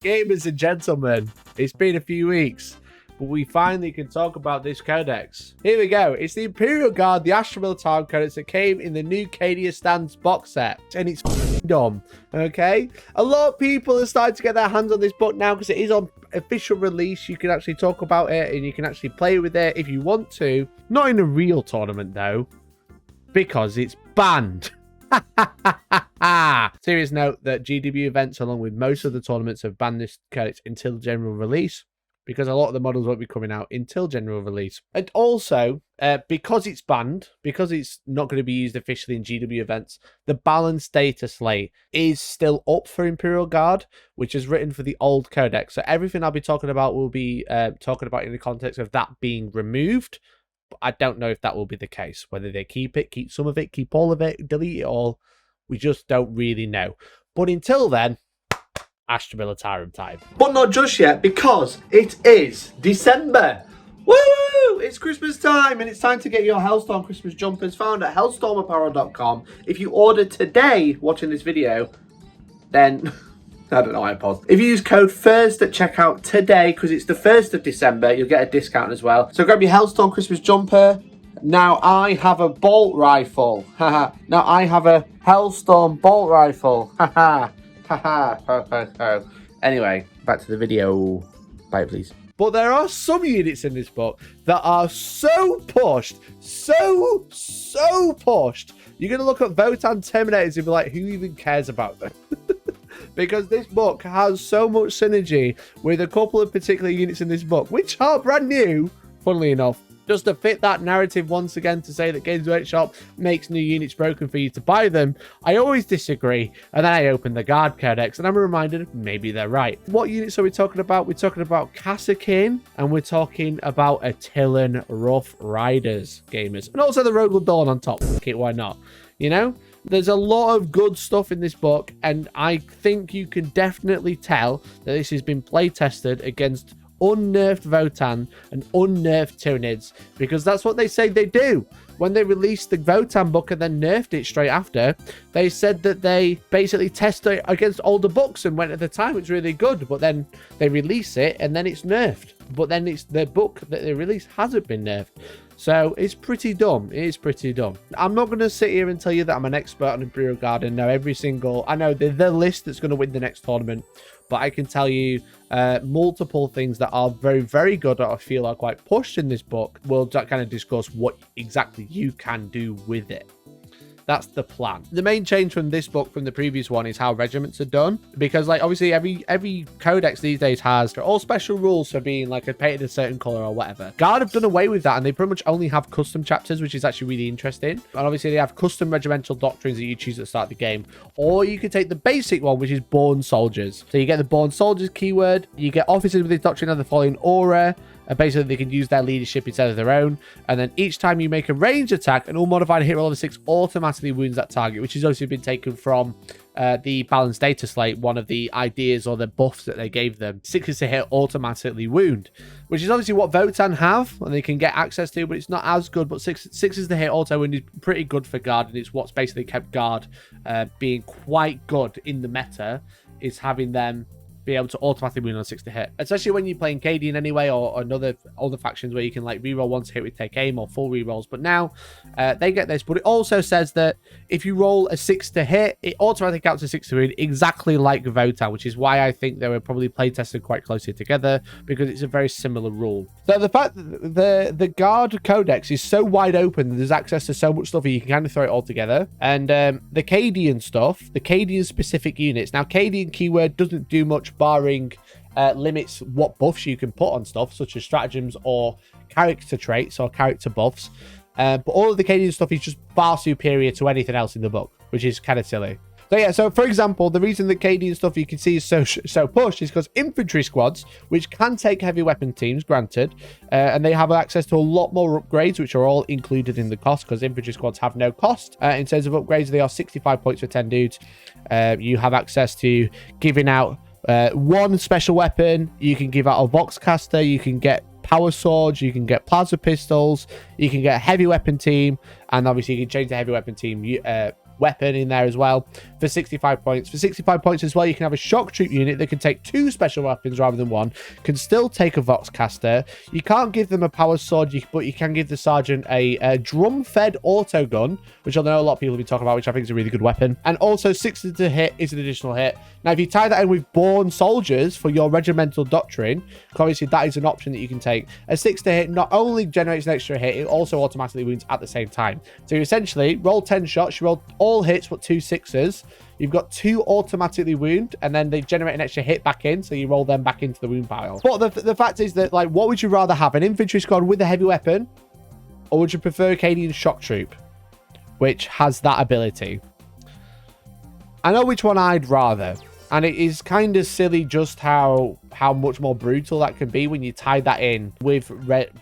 Gamers and gentlemen, it's been a few weeks, but we finally can talk about this codex. Here we go. It's the Imperial Guard, the Astra Militarum Codex that came in the new Cadian Stands box set. And it's dumb, okay? A lot of people are starting to get their hands on this book now because it is on official release. You can actually talk about it and you can actually play with it if you want to. Not in a real tournament, though, because it's banned. Serious note that GW events, along with most of the tournaments, have banned this codex until general release because a lot of the models won't be coming out until general release. And also, because it's banned, because it's not going to be used officially in GW events, the balanced data slate is still up for Imperial Guard, which is written for the old codex. So everything I'll be talking about will be talking about in the context of that being removed. I don't know if that will be the case, whether they keep it, keep some of it, keep all of it, delete it all. We just don't really know. But until then, Astra Militarum time. But not just yet, because it is December. Woo! It's Christmas time, and it's time to get your Hellstorm Christmas jumpers found at Hellstormwargaming.com. If you order today, watching this video, then... I don't know why I paused. If you use code FIRST at checkout today, because it's the 1st of December, you'll get a discount as well. So grab your Hellstorm Christmas jumper. Now I have a bolt rifle. Haha. Now I have a Hellstorm bolt rifle. Haha. Haha. Anyway, back to the video. Bye, please. But there are some units in this book that are so pushed, so pushed. You're going to look at Votan Terminators and be like, who even cares about them? Because this book has so much synergy with a couple of particular units in this book, which are brand new, funnily enough, just to fit that narrative once again to say that Games Workshop makes new units broken for you to buy them. I always disagree, and then I open the Guard Codex, and I'm reminded maybe they're right. What units are we talking about? We're talking about Karsakin, and we're talking about Attilan Rough Riders, gamers. And also the Rogal Dawn on top. Okay, why not? You know? There's a lot of good stuff in this book, and I think you can definitely tell that this has been play tested against unnerfed Votan and unnerfed Tyranids, because that's what they say they do. When they released the Votan book and then nerfed it straight after, they said that they basically tested it against older books and went, at the time it's really good, but then they release it and then it's nerfed. But then it's the book that they released hasn't been nerfed. So it's pretty dumb. It is pretty dumb. I'm not going to sit here and tell you that I'm an expert on Imperial Guard and know every single... I know the list that's going to win the next tournament, but I can tell you multiple things that are very, very good that I feel are quite pushed in this book. We'll kind of discuss what exactly you can do with it. That's the plan. The main change from this book from the previous one is how regiments are done, because like obviously every codex these days has all special rules for being like painted a certain color or whatever. Guard have done away with that, and they pretty much only have custom chapters, which is actually really interesting. And obviously they have custom regimental doctrines that you choose at the start of the game, or you could take the basic one, which is born soldiers. So you get the born soldiers keyword, you get officers with this doctrine of the following aura. And basically, they can use their leadership instead of their own. And then each time you make a ranged attack, an unmodified hit roll of a 6 automatically wounds that target, which has also been taken from the balanced data slate, one of the ideas or the buffs that they gave them. 6 is to hit, automatically wound, which is obviously what Votan have and they can get access to, but it's not as good. But 6 is the hit, auto wound is pretty good for Guard, and it's what's basically kept Guard being quite good in the meta, is having them be able to automatically win on 6 to hit, especially when you're playing Cadian anyway, or another other factions where you can like reroll 1 to hit with take aim or full rerolls. But now they get this, but it also says that if you roll a 6 to hit, it automatically counts as 6 to win, exactly like Votan, which is why I think they were probably play tested quite closely together, because it's a very similar rule. So the fact that the Guard Codex is so wide open that there's access to so much stuff, you can kind of throw it all together. And the Cadian stuff, the Cadian specific units. Now, Cadian keyword doesn't do much, barring limits what buffs you can put on stuff, such as stratagems or character traits or character buffs. But all of the Cadian stuff is just far superior to anything else in the book, which is kind of silly. So yeah, so for example, the reason the Cadian stuff you can see is so pushed is because infantry squads, which can take heavy weapon teams, granted, and they have access to a lot more upgrades, which are all included in the cost, because infantry squads have no cost. In terms of upgrades, they are 65 points for 10 dudes. You have access to giving out 1 special weapon. You can give out a Voxcaster. You can get power swords. You can get plasma pistols. You can get a heavy weapon team, and obviously you can change the heavy weapon team weapon in there as well for 65 points. For 65 points as well, you can have a shock troop unit that can take 2 special weapons rather than 1, can still take a Voxcaster. You can't give them a power sword, but you can give the sergeant a drum-fed auto gun, which I know a lot of people have been talking about, which I think is a really good weapon. And also 6 to hit is an additional hit. Now, if you tie that in with born soldiers for your regimental doctrine, obviously that is an option that you can take. A 6 to hit not only generates an extra hit, it also automatically wounds at the same time. So you essentially roll 10 shots, you roll all hits but 2 6s. You've got 2 automatically wound, and then they generate an extra hit back in, so you roll them back into the wound pile. But the fact is that, like, what would you rather have? An infantry squad with a heavy weapon, or would you prefer a Cadian shock troop, which has that ability? I know which one I'd rather. And it is kind of silly just how much more brutal that can be when you tie that in with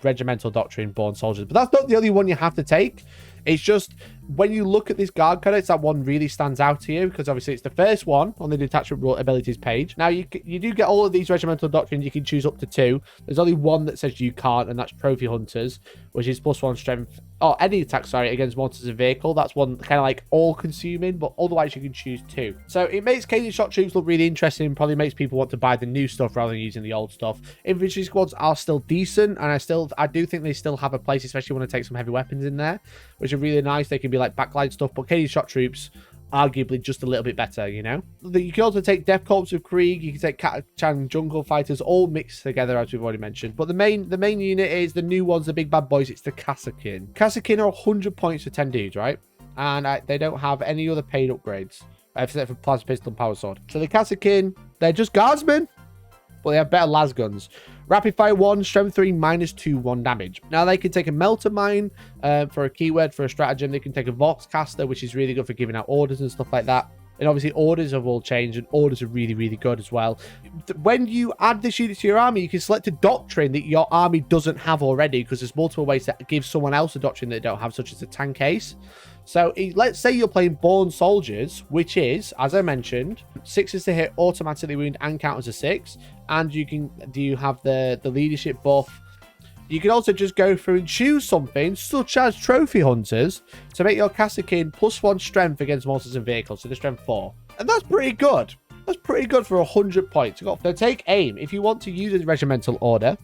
regimental doctrine born soldiers. But that's not the only one you have to take. It's just when you look at this guard codex, that one really stands out to you because obviously it's the first one on the detachment abilities page. Now you do get all of these regimental doctrines. You can choose up to 2. There's only one that says you can't, and that's trophy hunters, which is +1 strength. Oh, any attack, sorry, against monsters and vehicle. That's one kind of like all-consuming, but otherwise you can choose 2. So it makes Cadian shock troops look really interesting. Probably makes people want to buy the new stuff rather than using the old stuff. Infantry squads are still decent, and I do think they still have a place, especially when you want to take some heavy weapons in there, which are really nice. They can be like backline stuff, but Cadian shock troops arguably just a little bit better, you know. You can also take Death Corps of Krieg, you can take Catan jungle fighters, all mixed together as we've already mentioned. But the main unit is the new ones, the big bad boys. It's the Karsakin. Karsakin are 100 points for 10 dudes, right? And they don't have any other paid upgrades except for plasma pistol and power sword. So the Karsakin, they're just guardsmen, but they have better las guns. Rapid fire 1, strength 3, -2, 1 damage. Now they can take a melter mine for a keyword, for a stratagem. They can take a Voxcaster, which is really good for giving out orders and stuff like that. And obviously orders have all changed, and orders are really, really good as well. When you add this unit to your army, you can select a doctrine that your army doesn't have already, because there's multiple ways to give someone else a doctrine they don't have, such as a tank ace. So let's say you're playing born soldiers, which is, as I mentioned, 6s to hit, automatically wound, and count as a 6. And you have the leadership buff. You can also just go through and choose something, such as trophy hunters, to make your Karsakin +1 strength against monsters and vehicles, so the strength 4. And that's pretty good. That's pretty good for 100 points. So take aim. If you want to use a regimental order,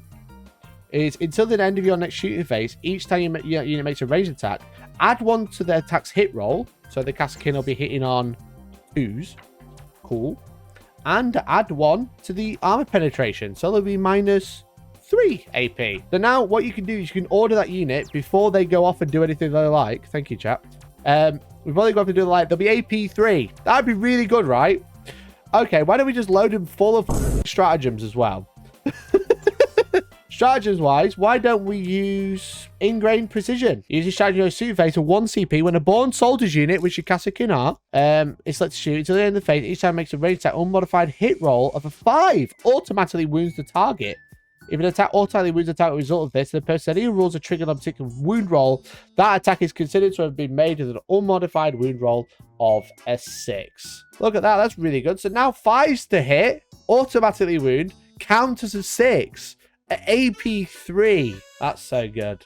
is until the end of your next shooting phase, each time your unit makes a ranged attack, add 1 to the attack's hit roll. So the Karsakin will be hitting on 2s. Cool. And add 1 to the armor penetration. So they'll be -3 AP. So now what you can do is you can order that unit before they go off and do anything they like. Thank you, chat. Before they go off and do like, they'll be AP 3. That'd be really good, right? Okay, why don't we just load them full of stratagems as well? Stratagems wise, why don't we use ingrained precision? Use your strategy on suit phase for 1 CP when a born soldiers unit, which your Karsakin are, is set to shoot until the end of the phase. Each time it makes a ranged attack unmodified hit roll of a 5, automatically wounds the target. If an attack automatically wounds a target as a result of this, the person who rolls a trigger on a particular wound roll, that attack is considered to have been made with an unmodified wound roll of a 6. Look at that, that's really good. So now 5s to hit, automatically wound, count as a 6. AP 3. That's so good.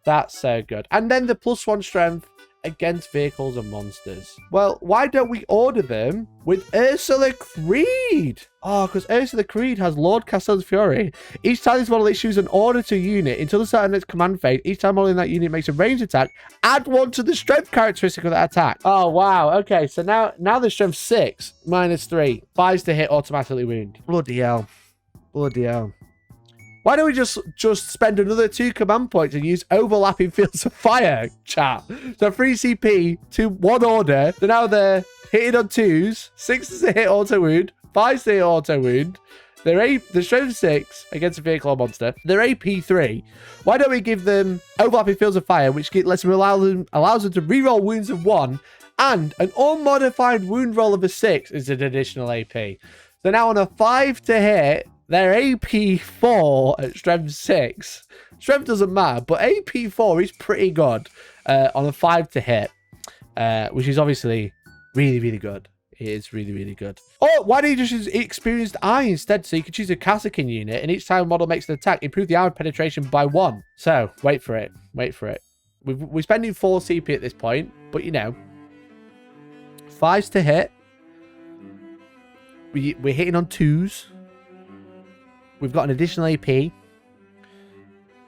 That's so good. And then the +1 strength against vehicles and monsters. Well, why don't we order them with Ursula Creed? Oh, because Ursula Creed has Lord Castell's Fury. Each time this model issues an order to a unit until the start of its command phase, each time model in that unit makes a ranged attack, add 1 to the strength characteristic of that attack. Oh, wow. Okay, so now the strength 6, -3. 5s to hit, automatically wound. Bloody hell. Bloody hell. Why don't we just spend another 2 command points and use overlapping fields of fire, chat? So 3 CP to 1 order. So now they're hitting on 2s, 6s to hit auto wound, 5s to hit auto wound. They're strength 6 against a vehicle or monster. They're AP 3. Why don't we give them overlapping fields of fire, which allows them to reroll wounds of 1, and an unmodified wound roll of a 6 is an additional AP. So now on a 5 to hit, they're AP 4 at strength 6. Strength doesn't matter, but AP 4 is pretty good on a 5 to hit, which is obviously really, really good. It is really, really good. Oh, why don't you just use experienced eye instead? So you can choose a Karsakin unit, and each time a model makes an attack, improve the armor penetration by 1. So wait for it. Wait for it. We're spending 4 CP at this point, but you know, 5s to hit. We're hitting on 2s. We've got an additional AP. We're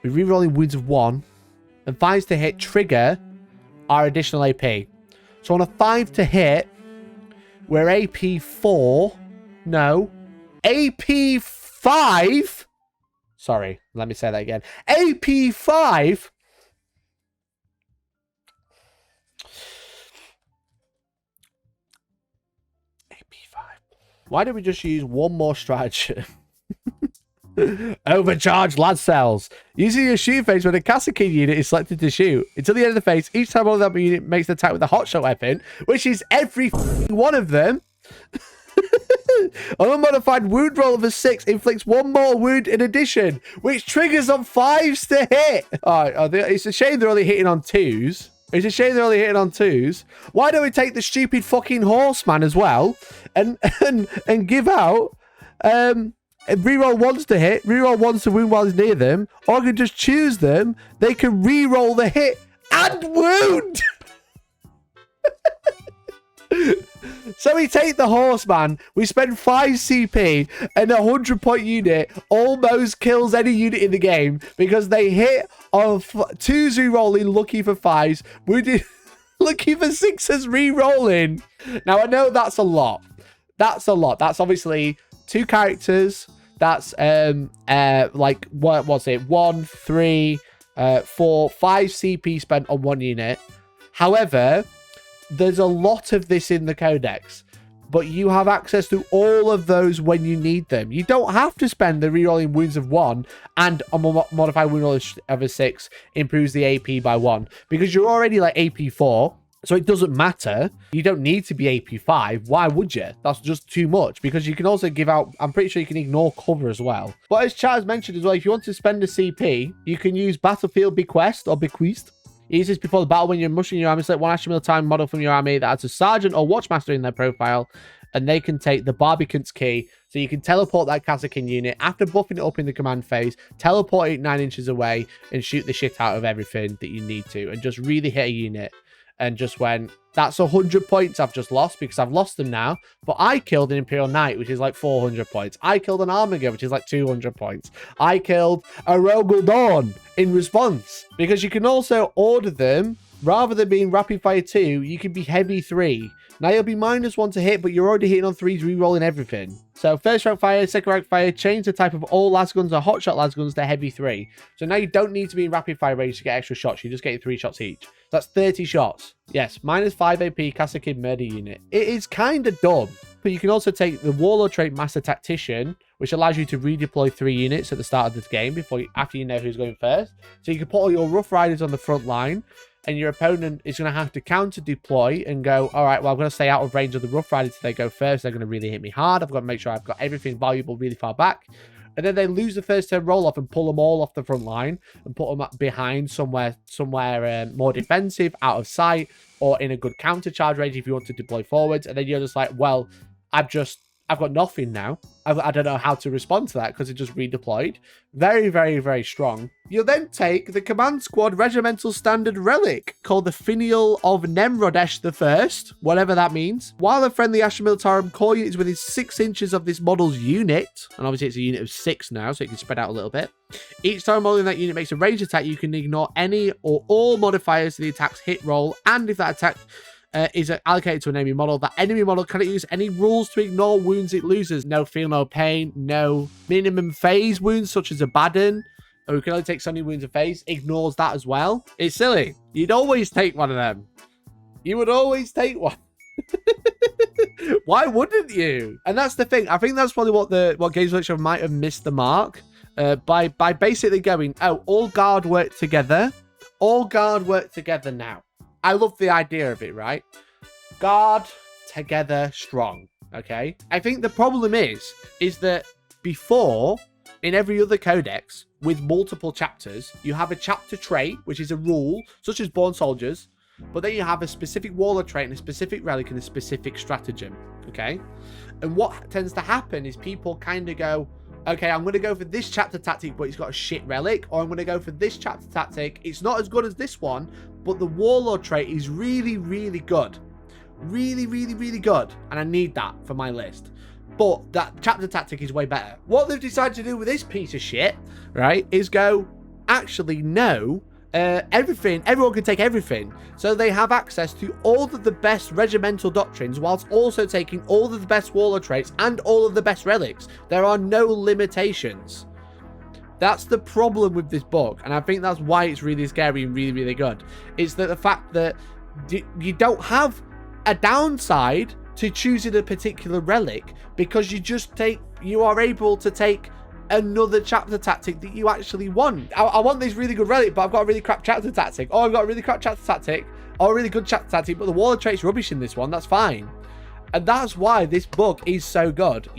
rerolling wounds of 1. And 5s to hit trigger our additional AP. So on a 5 to hit, we're AP 4. No. AP 5. Sorry, let me say that again. AP 5. Why don't we just use one more strategy? Overcharged lad cells. Using your shoot phase when a Karsakin unit is selected to shoot. Until the end of the phase, each time one of that unit makes an attack with a hotshot weapon, which is every one of them, an unmodified wound roll of a 6 inflicts 1 more wound in addition, which triggers on 5s to hit. Alright, it's a shame they're only hitting on 2s. It's a shame they're only hitting on 2s. Why don't we take the stupid fucking horseman as well and give out reroll 1s to hit, reroll 1s to wound while he's near them, or I can just choose them. They can reroll the hit and wound. So we take the horseman, we spend 5 CP, and a 100-point unit almost kills any unit in the game because they hit on 2s re-rolling, lucky for 5s, wounded, lucky for 6s re-rolling. Now, I know that's a lot. That's a lot. That's obviously 2 characters. That's, like, what was it? 1, 3, 4, 5 CP spent on 1 unit. However, there's a lot of this in the codex, but you have access to all of those when you need them. You don't have to spend the rerolling wounds of 1 and a modified wound roll of a 6 improves the AP by 1 because you're already like AP 4. So it doesn't matter. You don't need to be AP 5. Why would you? That's just too much because you can also give out, I'm pretty sure you can ignore cover as well. But as Chaz mentioned as well, if you want to spend a CP, you can use Battlefield Bequest or Bequeast. Use this before the battle when you're mushing your army. Select one Astra Militarum model from your army that has a sergeant or watchmaster in their profile, and they can take the Barbicant's key. So you can teleport that Karsakin unit after buffing it up in the command phase, teleport it 9 inches away, and shoot the shit out of everything that you need to, and just really hit a unit. And just when that's 100 points I've just lost because I've lost them now. But I killed an Imperial Knight, which is like 400 points. I killed an Armiger, which is like 200 points. I killed a Rogel Dawn in response. Because you can also order them, rather than being Rapid Fire 2, you can be Heavy 3. Now you'll be -1 to hit, but you're already hitting on 3s, re-rolling everything. So first rank fire, second rank fire, change the type of all lasguns or hotshot lasguns to Heavy 3. So now you don't need to be in rapid fire range to get extra shots. You just get 3 shots each. That's 30 shots. Yes, -5 AP Karsakin murder unit. It is kind of dumb. But you can also take the Warlord trait Master Tactician, which allows you to redeploy 3 units at the start of this game after you know who's going first. So you can put all your Rough Riders on the front line, and your opponent is going to have to counter deploy and go, all right, well, I'm going to stay out of range of the Rough Riders if they go first. They're going to really hit me hard. I've got to make sure I've got everything valuable really far back. And then they lose the first turn roll off and pull them all off the front line and put them up behind somewhere more defensive, out of sight, or in a good counter charge range if you want to deploy forwards. And then you're just like, well, I've got nothing now. I don't know how to respond to that because it just redeployed. Very, very, very strong. You'll then take the Command Squad Regimental Standard Relic called the Finial of Nemrodesh I, whatever that means. While a friendly Astra Militarum core unit is within 6 inches of this model's unit, and obviously it's a unit of 6 now, so it can spread out a little bit. Each time a model in that unit makes a ranged attack, you can ignore any or all modifiers to the attack's hit roll, and if that attack is allocated to an enemy model, that enemy model cannot use any rules to ignore wounds it loses. No feel, no pain, no minimum phase wounds such as a Baden, or you can only take so many wounds a phase, ignores that as well. It's silly. You'd always take one of them. You would always take one. Why wouldn't you? And that's the thing. I think that's probably what Games Workshop might have missed the mark by basically going, oh, all guard work together. All guard work together now. I love the idea of it, right? Guard together strong, okay? I think the problem is that before, in every other codex with multiple chapters, you have a chapter trait, which is a rule, such as Born Soldiers, but then you have a specific Warlord trait and a specific relic and a specific stratagem, okay? And what tends to happen is people kind of go, okay, I'm going to go for this chapter tactic, but it's got a shit relic, or I'm going to go for this chapter tactic. It's not as good as this one, but the Warlord trait is really, really good. Really, really, really good. And I need that for my list. But that chapter tactic is way better. What they've decided to do with this piece of shit, right, is go, actually, no, everyone can take everything. So they have access to all of the best regimental doctrines, whilst also taking all of the best warlord traits and all of the best relics. There are no limitations. That's the problem with this book, and I think that's why it's really scary and really, really good. Is that the fact that you don't have a downside to choosing a particular relic, because you are able to take another chapter tactic that you actually want. I want this really good relic, but I've got a really crap chapter tactic. Or I've got a really crap chapter tactic, or a really good chapter tactic, but the warlord trait's rubbish in this one. That's fine. And that's why this book is so good.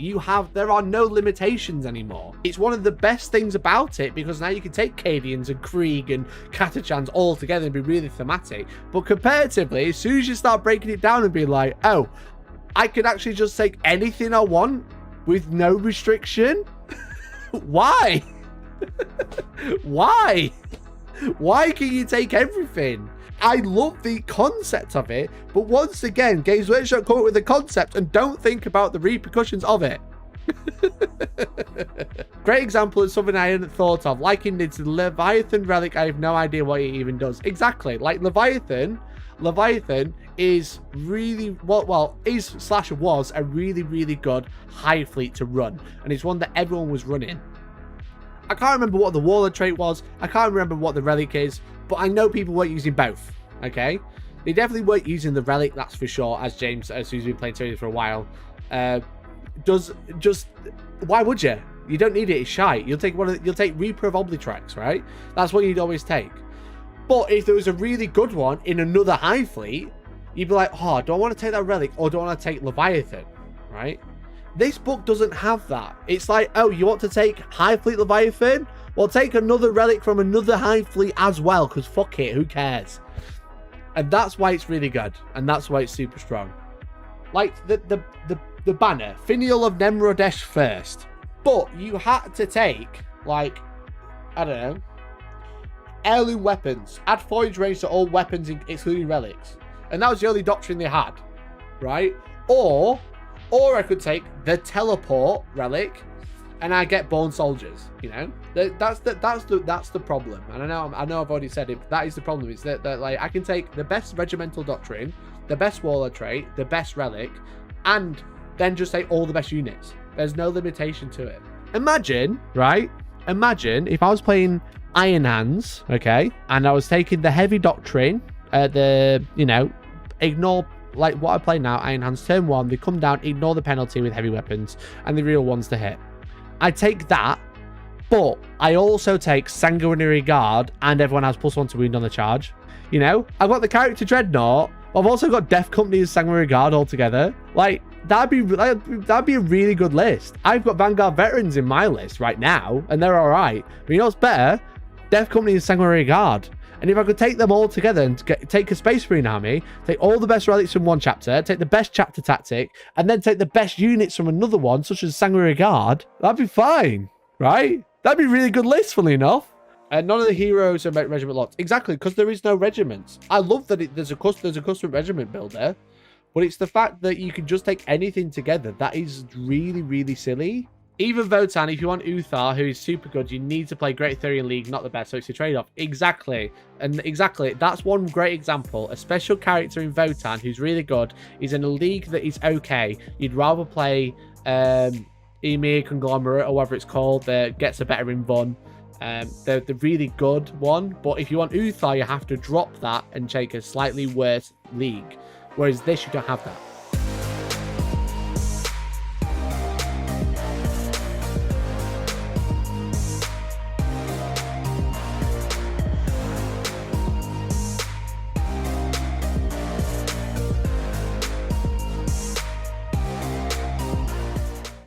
There are no limitations anymore. It's one of the best things about it, because now you can take Cadians and Krieg and Catachans all together and be really thematic. But comparatively, as soon as you start breaking it down and be like, oh, I can actually just take anything I want with no restriction. Why? Why? Why can you take everything? I love the concept of it, but once again, Games Workshop come up with the concept and don't think about the repercussions of it. Great example of something I hadn't thought of, liking this Leviathan relic. I have no idea what it even does. Exactly, like Leviathan is really was a really, really good high fleet to run, and it's one that everyone was running. I can't remember what the warlord trait was, I can't remember what the relic is, but I know people weren't using both. Okay, they definitely weren't using the relic, that's for sure, as James, who's been playing Tyranny for a while, why would you? You don't need it, it's shite. You'll take Reaper of Oblitrax, right? That's what you'd always take. But if there was a really good one in another high fleet, you'd be like, oh, do I want to take that relic, or do I want to take Leviathan, right? This book doesn't have that. It's like, oh, you want to take high fleet Leviathan? Well, take another relic from another high fleet as well, because fuck it, who cares? And that's why it's really good, and that's why it's super strong. Like the banner, Finial of Nemrodesh first, but you had to take, like, I don't know, heirloom weapons, add forage range to all weapons excluding relics, and that was the only doctrine they had, right? Or I could take the teleport relic and I get born soldiers. You know, that's the problem. And I know I've already said it, but that is the problem. It's that like I can take the best regimental doctrine, the best warlord trait, the best relic, and then just take all the best units. There's no limitation to it. Imagine, right? Imagine if I was playing Iron Hands, okay, and I was taking the heavy doctrine, ignore like what I play now, Iron Hands turn 1, they come down, ignore the penalty with heavy weapons, and the real ones to hit. I take that, but I also take Sanguinary Guard, and everyone has +1 to wound on the charge. You know, I've got the character Dreadnought, I've also got Death Company and Sanguinary Guard all together. Like, that'd be a really good list. I've got Vanguard Veterans in my list right now, and they're all right. But you know what's better? Death Company and Sanguinary Guard. And if I could take them all together and take a Space Marine army, take all the best relics from one chapter, take the best chapter tactic, and then take the best units from another one, such as Sanguinary Guard, that'd be fine, right? That'd be a really good list, funnily enough. And none of the heroes are regiment locked. Exactly, because there is no regiments. I love that there's a custom regiment builder, but it's the fact that you can just take anything together that is really, really silly. Even Votan, if you want Uthar, who is super good, you need to play Great Arthurian League, not the best, so it's a trade-off. Exactly. And exactly, that's one great example. A special character in Votan who's really good is in a league that is okay. You'd rather play Emir Conglomerate, or whatever it's called, that gets a better invuln. The really good one. But if you want Uthar, you have to drop that and take a slightly worse league. Whereas this, you don't have that.